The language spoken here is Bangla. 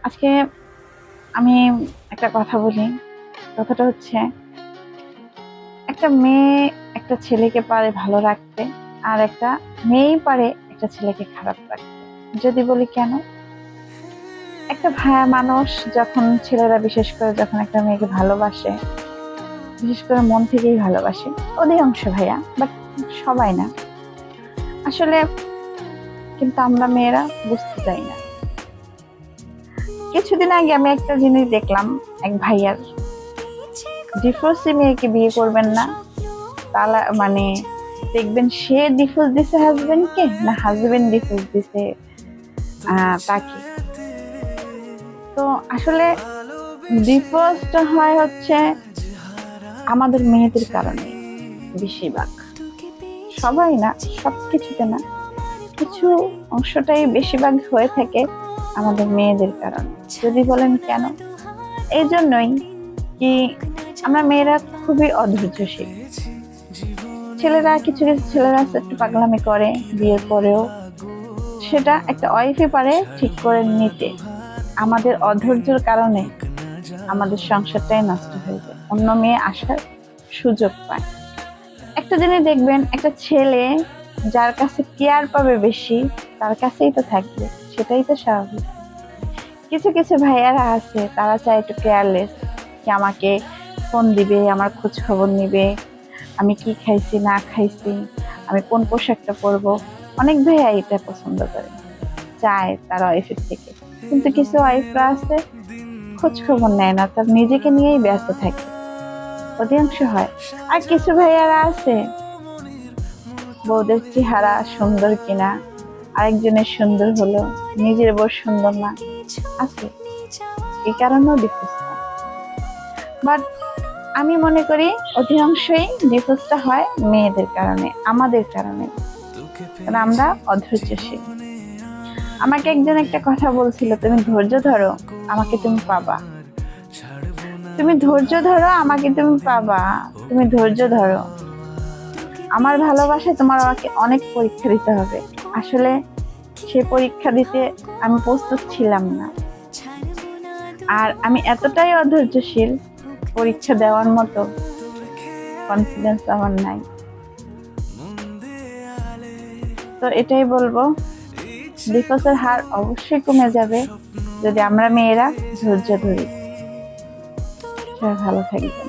আজকে আমি একটা কথা বলি। কথাটা হচ্ছে, একটা মেয়ে একটা ছেলেকে পারে ভালো রাখতে, আর একটা মেয়েই পারে একটা ছেলেকে খারাপ রাখতে। যদি বলি কেন, একটা ভায়া মানুষ যখন ছেলেরা বিশেষ করে যখন একটা মেয়েকে ভালোবাসে, বিশেষ করে মন থেকেই ভালোবাসে, অধিকাংশ ভাইয়া, বাট সবাই না আসলে, কিন্তু আমরা মেয়েরা বুঝতে চাই না। কিছুদিন আগে আমি একটা জিনিস দেখলাম, এক ভাইয়ার ডিভোর্সি মেয়েকে বিয়ে করবেন না, তালা মানে দেখবেন সে ডিভোর্স দিছে হাজবেন্ডকে, না হাজবেন্ড ডিভোর্স দিছে তাকে। তো আসলে ডিভোর্সটা হয় হচ্ছে আমাদের মেয়েদের কারণে বেশিরভাগ, সবাই না, সবকিছুতে না, কিছু অংশটাই বেশিরভাগ হয়ে থাকে আমাদের মেয়েদের কারণে। যদি বলেন কেন, এই জন্যই কি আমরা মেয়েরা খুবই অধৈর্যশীল। ছেলেরা কিছু কিছু ছেলেরা আছে একটু পাগলামি করে বিয়ের পরেও, সেটা একটা ওয়াইফই পারে ঠিক করে নিতে। আমাদের অধৈর্যের কারণে আমাদের সংসারটাই নষ্ট হয়ে যায়, অন্য মেয়ে আসার সুযোগ পায়। একটা জিনিস দেখবেন, একটা ছেলে যার কাছে কেয়ার পাবে বেশি, তার কাছেই তো থাকবে, সেটাই তো স্বাভাবিক। কিছু কিছু ভাইয়ারা আছে, তারা চায় একটু কেয়ারলেস, কি আমাকে ফোন দিবে, আমার খোঁজ খবর নিবে, আমি কি খাইছি না খাইছি, আমি কোন পোশাকটা পরবো। অনেক ভাইয়া এটা পছন্দ করে, চায় তার ওয়াইফের থেকে। কিন্তু কিছু ওয়াইফরা আছে খোঁজ খবর নেয় না, তার নিজেকে নিয়েই ব্যস্ত থাকে, অধিকাংশ হয়। আর কিছু ভাইয়ারা আছে বউদের চেহারা সুন্দর কিনা, আরেকজনের সুন্দর হলো, নিজের বউ সুন্দর না, আছে, এই কারণেও ডিভোর্স হয়। বাট আমি মনে করি অধিকাংশই ডিভোর্সটা হয় মেয়েদের কারণে, আমাদের কারণে, কারণ আমরা অধৈর্যশীল। আমাকে একজন একটা কথা বলছিল, তুমি ধৈর্য ধরো, আমাকে তুমি পাবা। তুমি ধৈর্য ধরো, আমাকে তুমি পাবা। তুমি ধৈর্য ধরো, আমার ভালোবাসায় তোমার আমাকে অনেক পরীক্ষা দিতে হবে। আসলে সে পরীক্ষা দিতে আমি প্রস্তুত ছিলাম না, আর আমি এতটাই অধৈর্যশীল, পরীক্ষা দেওয়ার মতো কনফিডেন্স আমার নাই। তো এটাই বলবো, ডিভোর্সের হার অবশ্যই কমে যাবে যদি আমরা মেয়েরা ধৈর্য ধরি। সবাই ভালো থাকবেন।